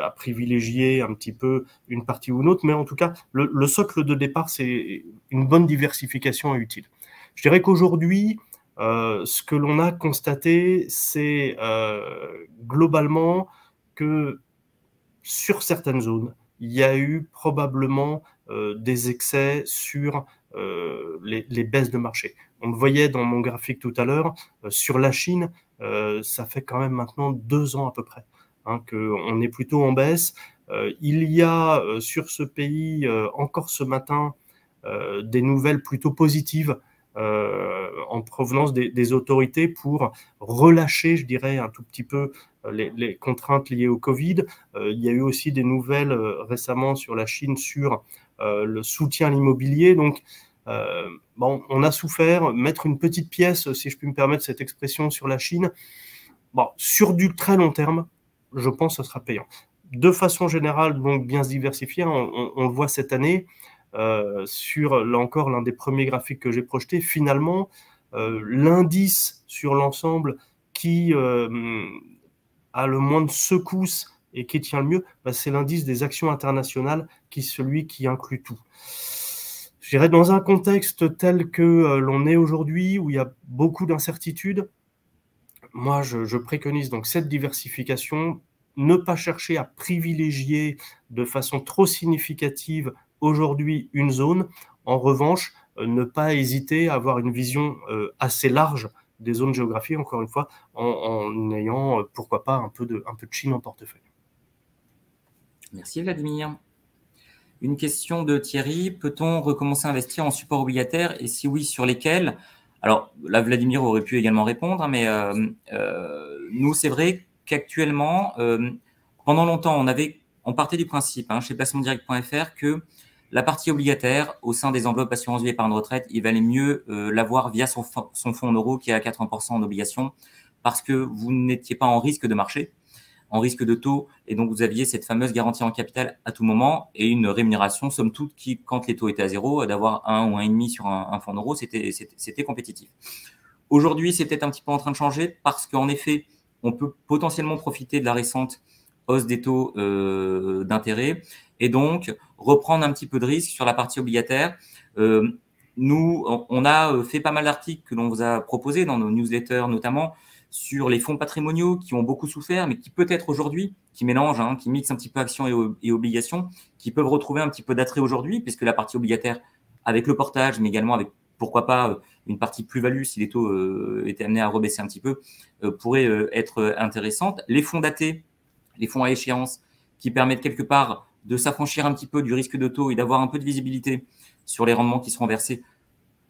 à privilégier un petit peu une partie ou une autre, mais en tout cas, le socle de départ, c'est une bonne diversification est utile. Je dirais qu'aujourd'hui, ce que l'on a constaté, c'est globalement que sur certaines zones, il y a eu probablement des excès sur les baisses de marché. On le voyait dans mon graphique tout à l'heure, sur la Chine, ça fait quand même maintenant 2 ans à peu près hein, qu'on est plutôt en baisse. Il y a sur ce pays, encore ce matin, des nouvelles plutôt positives en provenance des autorités pour relâcher, je dirais, un tout petit peu les contraintes liées au Covid. Il y a eu aussi des nouvelles récemment sur la Chine sur le soutien à l'immobilier. Donc, bon, on a souffert. Mettre une petite pièce, si je puis me permettre cette expression, sur la Chine, bon, sur du très long terme, je pense que ce sera payant. De façon générale, donc bien se diversifier, on le voit cette année, sur, là encore, l'un des premiers graphiques que j'ai projeté, finalement, l'indice sur l'ensemble qui a le moins de secousses et qui tient le mieux, bah, c'est l'indice des actions internationales qui est celui qui inclut tout. Je dirais dans un contexte tel que l'on est aujourd'hui, où il y a beaucoup d'incertitudes, moi je préconise donc cette diversification, ne pas chercher à privilégier de façon trop significative aujourd'hui une zone. En revanche, ne pas hésiter à avoir une vision assez large des zones géographiques, encore une fois, en ayant, pourquoi pas, un peu de Chine en portefeuille. Merci Vladimir. Une question de Thierry. Peut-on recommencer à investir en support obligataire et si oui, sur lesquels? Alors là, Vladimir aurait pu également répondre, mais nous, c'est vrai qu'actuellement, pendant longtemps, on partait du principe chez placementdirect.fr que la partie obligataire au sein des enveloppes assurance vie et épargne retraite, il valait mieux l'avoir via son fonds en euros qui est à 80% en obligations parce que vous n'étiez pas en risque de marché, en risque de taux, et donc vous aviez cette fameuse garantie en capital à tout moment et une rémunération, somme toute, qui, quand les taux étaient à zéro, d'avoir 1 ou 1,5 sur un fonds en euros, c'était compétitif. Aujourd'hui, c'est peut-être un petit peu en train de changer parce qu'en effet, on peut potentiellement profiter de la récente hausse des taux d'intérêt et donc reprendre un petit peu de risque sur la partie obligataire. Nous, on a fait pas mal d'articles que l'on vous a proposés dans nos newsletters notamment sur les fonds patrimoniaux qui ont beaucoup souffert, mais qui peut-être aujourd'hui, qui mélangent, qui mixent un petit peu actions et obligations, qui peuvent retrouver un petit peu d'attrait aujourd'hui, puisque la partie obligataire, avec le portage, mais également avec, pourquoi pas, une partie plus-value, si les taux étaient amenés à rebaisser un petit peu, pourrait être intéressante. Les fonds datés, les fonds à échéance, qui permettent quelque part de s'affranchir un petit peu du risque de taux et d'avoir un peu de visibilité sur les rendements qui seront versés.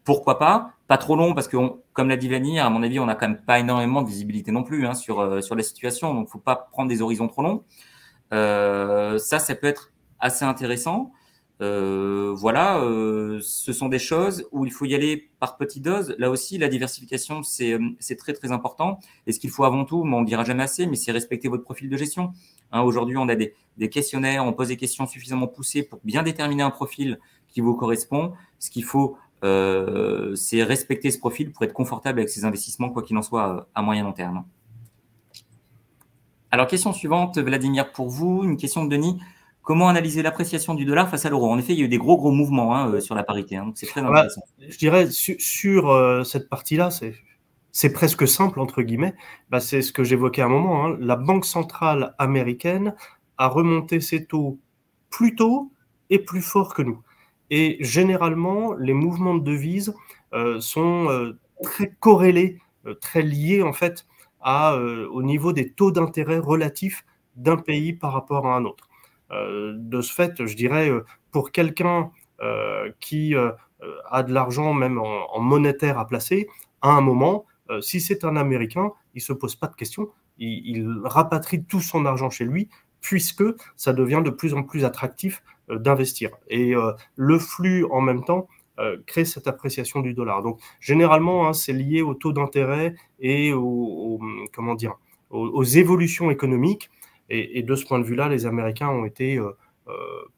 Pourquoi pas? Pas trop long parce que, comme l'a dit Vladimir, à mon avis, on n'a quand même pas énormément de visibilité non plus sur la situation. Donc, il ne faut pas prendre des horizons trop longs. Ça peut être assez intéressant. Voilà, ce sont des choses où il faut y aller par petites doses. Là aussi, la diversification, c'est très, très important. Et ce qu'il faut avant tout, mais on ne le dira jamais assez, mais c'est respecter votre profil de gestion. Hein, aujourd'hui, on a des questionnaires, on pose des questions suffisamment poussées pour bien déterminer un profil qui vous correspond. Ce qu'il faut, c'est respecter ce profil pour être confortable avec ses investissements, quoi qu'il en soit, à moyen long terme. Alors, question suivante, Vladimir, pour vous, une question de Denis. Comment analyser l'appréciation du dollar face à l'euro? En effet, il y a eu des gros mouvements sur la parité, donc c'est très intéressant. Je dirais sur cette partie-là, c'est presque simple, entre guillemets. C'est ce que j'évoquais à un moment. La Banque centrale américaine a remonté ses taux plus tôt et plus fort que nous. Et généralement, les mouvements de devises sont très corrélés, très liés en fait au niveau des taux d'intérêt relatifs d'un pays par rapport à un autre. De ce fait, je dirais, pour quelqu'un qui a de l'argent même en monétaire à placer, à un moment, si c'est un Américain, il ne se pose pas de questions, il rapatrie tout son argent chez lui, puisque ça devient de plus en plus attractif d'investir. Et le flux, en même temps, crée cette appréciation du dollar. Donc, généralement, c'est lié au taux d'intérêt et aux évolutions économiques. Et de ce point de vue-là, les Américains ont été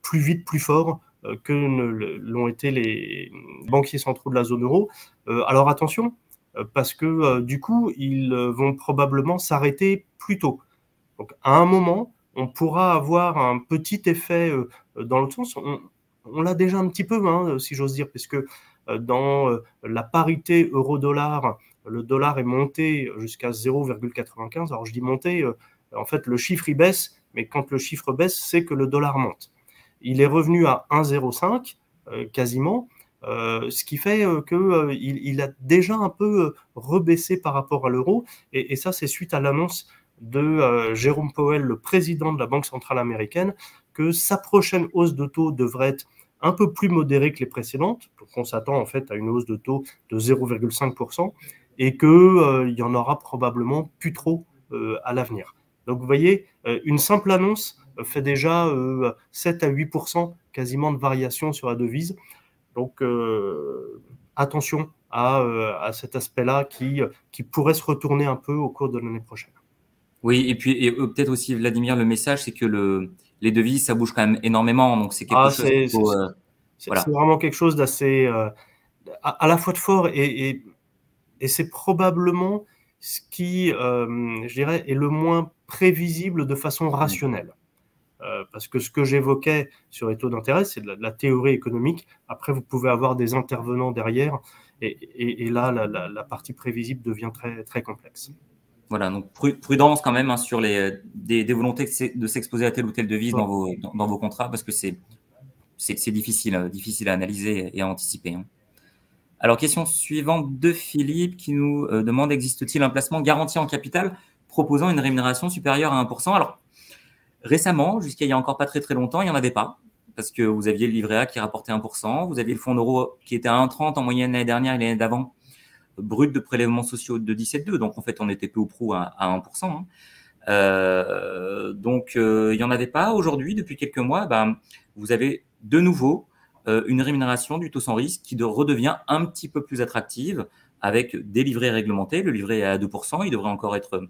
plus vite, plus forts que l'ont été les banquiers centraux de la zone euro. Alors attention, parce que du coup, ils vont probablement s'arrêter plus tôt. Donc à un moment, on pourra avoir un petit effet dans l'autre sens. On l'a déjà un petit peu, si j'ose dire, puisque dans la parité euro-dollar, le dollar est monté jusqu'à 0,95. Alors je dis monté, en fait le chiffre il baisse, mais quand le chiffre baisse, c'est que le dollar monte. Il est revenu à 1,05 quasiment, ce qui fait qu'il a déjà un peu rebaissé par rapport à l'euro, et ça c'est suite à l'annonce de Jérôme Powell, le président de la Banque centrale américaine, que sa prochaine hausse de taux devrait être un peu plus modérée que les précédentes. Donc on s'attend en fait à une hausse de taux de 0,5% et qu'il y en aura probablement plus trop à l'avenir. Donc vous voyez, une simple annonce fait déjà 7 à 8% quasiment de variation sur la devise. Donc attention à cet aspect-là qui pourrait se retourner un peu au cours de l'année prochaine. Oui, et puis peut-être aussi, Vladimir, le message, c'est que les devises, ça bouge quand même énormément. Donc c'est quelque chose qu'il faut, voilà. C'est vraiment quelque chose d'assez à la fois de fort et c'est probablement ce qui, je dirais, est le moins prévisible de façon rationnelle. Parce que ce que j'évoquais sur les taux d'intérêt, c'est de la théorie économique. Après, vous pouvez avoir des intervenants derrière, et là, la partie prévisible devient très, très complexe. Voilà, donc prudence quand même sur des volontés de s'exposer à telle ou telle devise dans vos contrats, parce que c'est difficile à analyser et à anticiper. Alors, question suivante de Philippe qui nous demande: existe-t-il un placement garanti en capital proposant une rémunération supérieure à 1%? Alors, récemment, jusqu'à il y a encore pas très très longtemps, il n'y en avait pas, parce que vous aviez le livret A qui rapportait 1%, vous aviez le fonds d'euro qui était à 1,30 en moyenne l'année dernière et l'année d'avant, brut de prélèvements sociaux de 17,2, donc en fait on était peu ou prou à 1%. Donc il n'y en avait pas. Aujourd'hui, depuis quelques mois, vous avez de nouveau une rémunération du taux sans risque qui redevient un petit peu plus attractive avec des livrets réglementés. Le livret est à 2%, il devrait encore être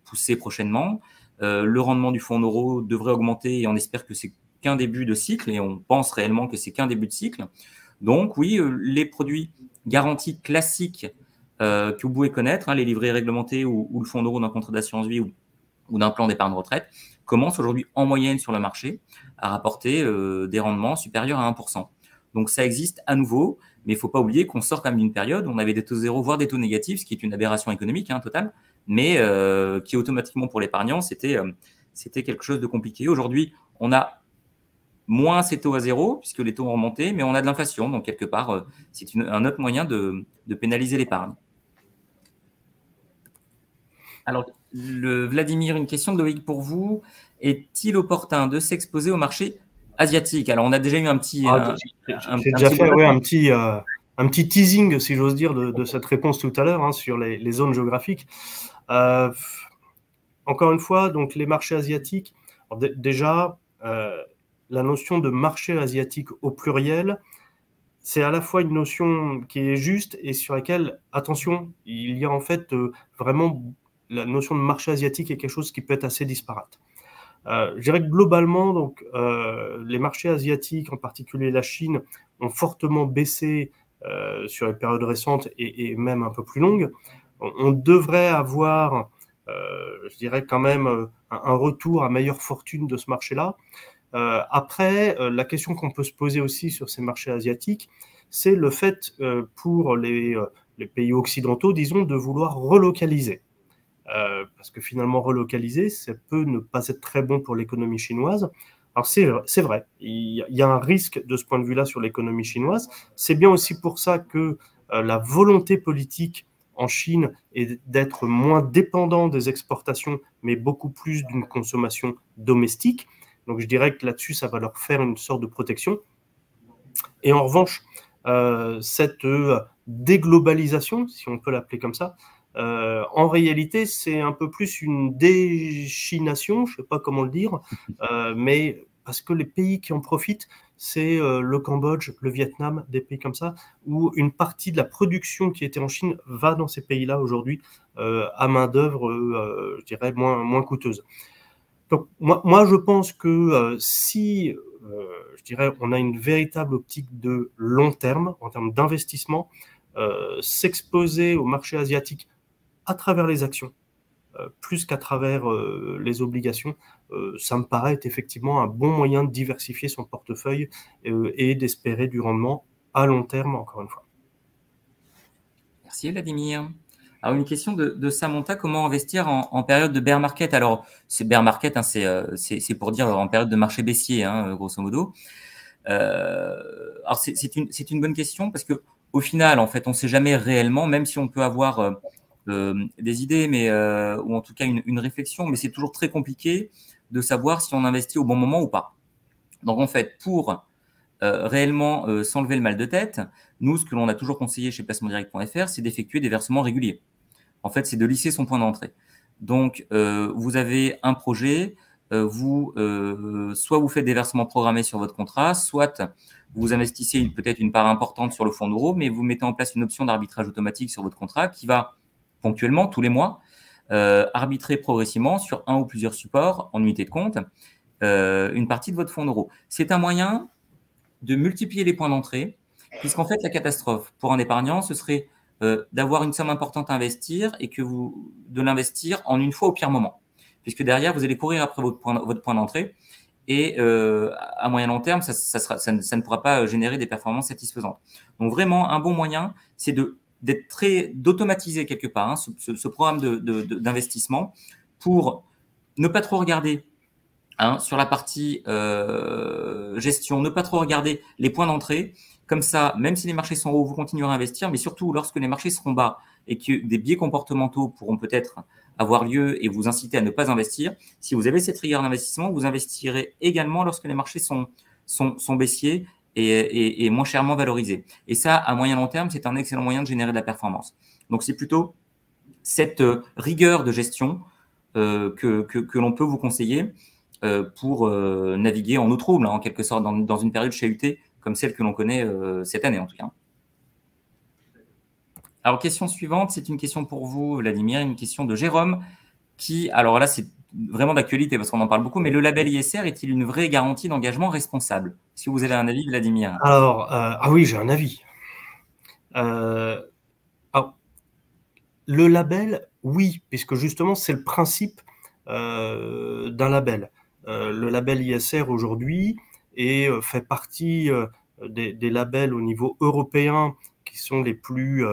poussé prochainement. Le rendement du fonds en euros devrait augmenter et on espère que c'est qu'un début de cycle et on pense réellement que c'est qu'un début de cycle. Donc oui, les produits garantis classiques que vous pouvez connaître, les livrets réglementés ou le fonds en euros d'un contrat d'assurance vie ou d'un plan d'épargne retraite, commencent aujourd'hui en moyenne sur le marché à rapporter des rendements supérieurs à 1%. Donc ça existe à nouveau, mais il ne faut pas oublier qu'on sort quand même d'une période où on avait des taux zéro, voire des taux négatifs, ce qui est une aberration économique totale, mais qui automatiquement pour l'épargnant, c'était quelque chose de compliqué. Aujourd'hui, on a moins ces taux à zéro, puisque les taux ont remonté, mais on a de l'inflation, donc quelque part, c'est un autre moyen de pénaliser l'épargne. Alors, Vladimir, une question de Loïc pour vous. Est-il opportun de s'exposer au marché asiatique? Alors, on a déjà eu un petit... J'ai déjà fait un petit teasing, si j'ose dire, de cette réponse tout à l'heure sur les zones géographiques. Encore une fois, donc les marchés asiatiques, déjà, la notion de marché asiatique au pluriel, c'est à la fois une notion qui est juste et sur laquelle, attention, il y a en fait vraiment la notion de marché asiatique est quelque chose qui peut être assez disparate. Je dirais que globalement, donc, les marchés asiatiques, en particulier la Chine, ont fortement baissé sur les périodes récentes et même un peu plus longues. On devrait avoir, je dirais quand même, un retour à meilleure fortune de ce marché-là. Après, la question qu'on peut se poser aussi sur ces marchés asiatiques, c'est le fait pour les pays occidentaux, disons, de vouloir relocaliser. Parce que finalement, relocaliser, ça peut ne pas être très bon pour l'économie chinoise. Alors c'est vrai, il y a un risque de ce point de vue-là sur l'économie chinoise. C'est bien aussi pour ça que la volonté politique en Chine est d'être moins dépendant des exportations, mais beaucoup plus d'une consommation domestique. Donc je dirais que là-dessus, ça va leur faire une sorte de protection. Et en revanche, cette déglobalisation, si on peut l'appeler comme ça, en réalité, c'est un peu plus une déchination, je ne sais pas comment le dire, mais parce que les pays qui en profitent, c'est le Cambodge, le Vietnam, des pays comme ça, où une partie de la production qui était en Chine va dans ces pays-là aujourd'hui à main-d'œuvre, je dirais, moins coûteuse. Donc, moi, je pense que si, je dirais, on a une véritable optique de long terme, en termes d'investissement, s'exposer au marché asiatique à travers les actions, plus qu'à travers les obligations, ça me paraît être effectivement un bon moyen de diversifier son portefeuille et d'espérer du rendement à long terme, encore une fois. Merci Vladimir. Alors une question de Samantha, comment investir en période de bear market? Alors c'est bear market, hein, c'est pour dire en période de marché baissier, hein, grosso modo. Alors c'est une bonne question parce que au final, en fait, on ne sait jamais réellement, même si on peut avoir des idées, mais ou en tout cas une réflexion, mais c'est toujours très compliqué de savoir si on investit au bon moment ou pas. Donc en fait, pour réellement s'enlever le mal de tête, nous, ce que l'on a toujours conseillé chez placementdirect.fr, c'est d'effectuer des versements réguliers. En fait, c'est de lisser son point d'entrée. Donc, vous avez un projet, soit vous faites des versements programmés sur votre contrat, soit vous investissez peut-être une part importante sur le fonds d'euros, mais vous mettez en place une option d'arbitrage automatique sur votre contrat qui va ponctuellement, tous les mois, arbitrer progressivement sur un ou plusieurs supports en unité de compte une partie de votre fonds d'euros. C'est un moyen de multiplier les points d'entrée, puisqu'en fait, la catastrophe pour un épargnant, ce serait d'avoir une somme importante à investir et de l'investir en une fois au pire moment. Puisque derrière, vous allez courir après votre point d'entrée et à moyen long terme, ça ne pourra pas générer des performances satisfaisantes. Donc vraiment, un bon moyen, c'est d'automatiser quelque part hein, ce programme d'investissement pour ne pas trop regarder hein, sur la partie gestion, ne pas trop regarder les points d'entrée. Comme ça, même si les marchés sont hauts, vous continuerez à investir, mais surtout lorsque les marchés seront bas et que des biais comportementaux pourront peut-être avoir lieu et vous inciter à ne pas investir, si vous avez cette rigueur d'investissement, vous investirez également lorsque les marchés sont baissiers et moins chèrement valorisés. Et ça, à moyen long terme, c'est un excellent moyen de générer de la performance. Donc, c'est plutôt cette rigueur de gestion que l'on peut vous conseiller pour naviguer en eau trouble, hein, en quelque sorte, dans une période chahutée comme celle que l'on connaît cette année, en tout cas. Alors, question suivante, c'est une question pour vous, Vladimir, une question de Jérôme, qui, alors là, c'est vraiment d'actualité parce qu'on en parle beaucoup, mais le label ISR est-il une vraie garantie d'engagement responsable? Si vous avez un avis, Vladimir. Alors, ah oui, j'ai un avis. Alors, le label, oui, puisque justement, c'est le principe d'un label. Le label ISR aujourd'hui fait partie des labels au niveau européen qui sont les plus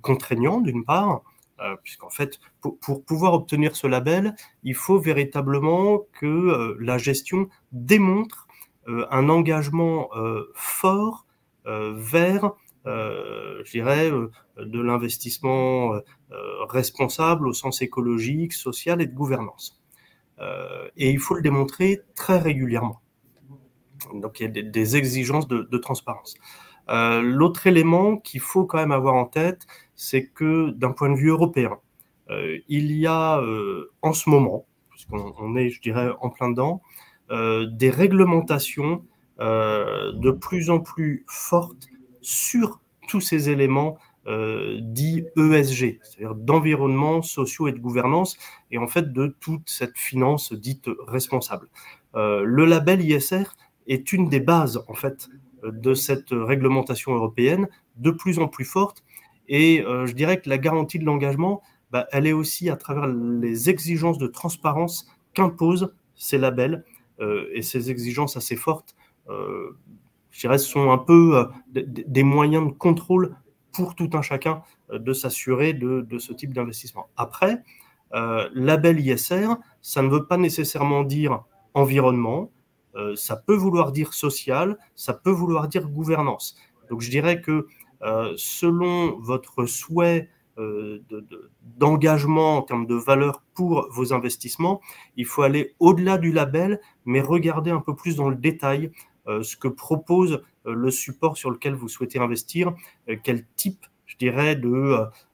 contraignants d'une part, puisqu'en fait, pour pouvoir obtenir ce label, il faut véritablement que la gestion démontre un engagement fort vers, je dirais, de l'investissement responsable au sens écologique, social et de gouvernance. Et il faut le démontrer très régulièrement. Donc il y a des exigences de transparence. L'autre élément qu'il faut quand même avoir en tête, c'est que d'un point de vue européen, il y a en ce moment, puisqu'on est, je dirais, en plein dedans, des réglementations de plus en plus fortes sur tous ces éléments dits ESG, c'est-à-dire d'environnement, sociaux et de gouvernance, et en fait de toute cette finance dite responsable. Le label ISR est une des bases en fait de cette réglementation européenne, de plus en plus forte, et je dirais que la garantie de l'engagement, elle est aussi à travers les exigences de transparence qu'imposent ces labels, et ces exigences assez fortes, je dirais, sont un peu des moyens de contrôle pour tout un chacun de s'assurer de ce type d'investissement. Après, label ISR, ça ne veut pas nécessairement dire environnement, ça peut vouloir dire social, ça peut vouloir dire gouvernance. Donc je dirais que selon votre souhait d'engagement en termes de valeur pour vos investissements, il faut aller au-delà du label, mais regarder un peu plus dans le détail ce que propose le support sur lequel vous souhaitez investir, quel type, je dirais,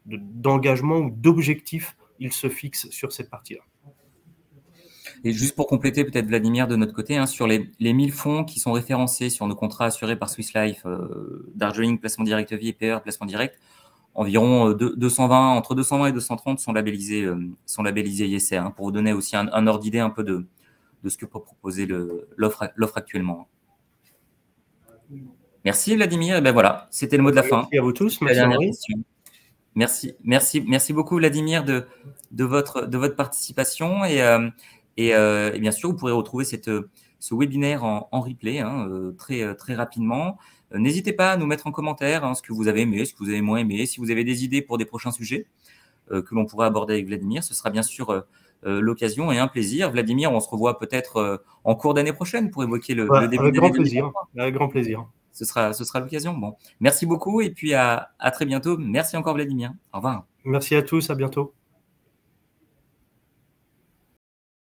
d'engagement ou d'objectif il se fixe sur cette partie-là. Et juste pour compléter peut-être Vladimir de notre côté, sur les 1000 fonds qui sont référencés sur nos contrats assurés par Swiss Life, Darjeeling, placement direct vie et PER, placement direct, environ 220, entre 220 et 230 sont labellisés ISR, pour vous donner aussi un ordre d'idée un peu de ce que peut proposer l'offre actuellement. Merci Vladimir, et ben voilà, c'était le mot de la fin. Merci à vous tous, merci Henri. Merci beaucoup Vladimir de votre participation et bien sûr vous pourrez retrouver ce webinaire en replay très rapidement. N'hésitez pas à nous mettre en commentaire ce que vous avez aimé, ce que vous avez moins aimé, si vous avez des idées pour des prochains sujets que l'on pourrait aborder avec Vladimir, ce sera bien sûr l'occasion et un plaisir. Vladimir, on se revoit peut-être en cours d'année prochaine pour évoquer le début avec grand de plaisir. Avec grand plaisir. Ce sera l'occasion. Bon, merci beaucoup et puis à très bientôt. Merci encore Vladimir. Au revoir. Merci à tous, à bientôt.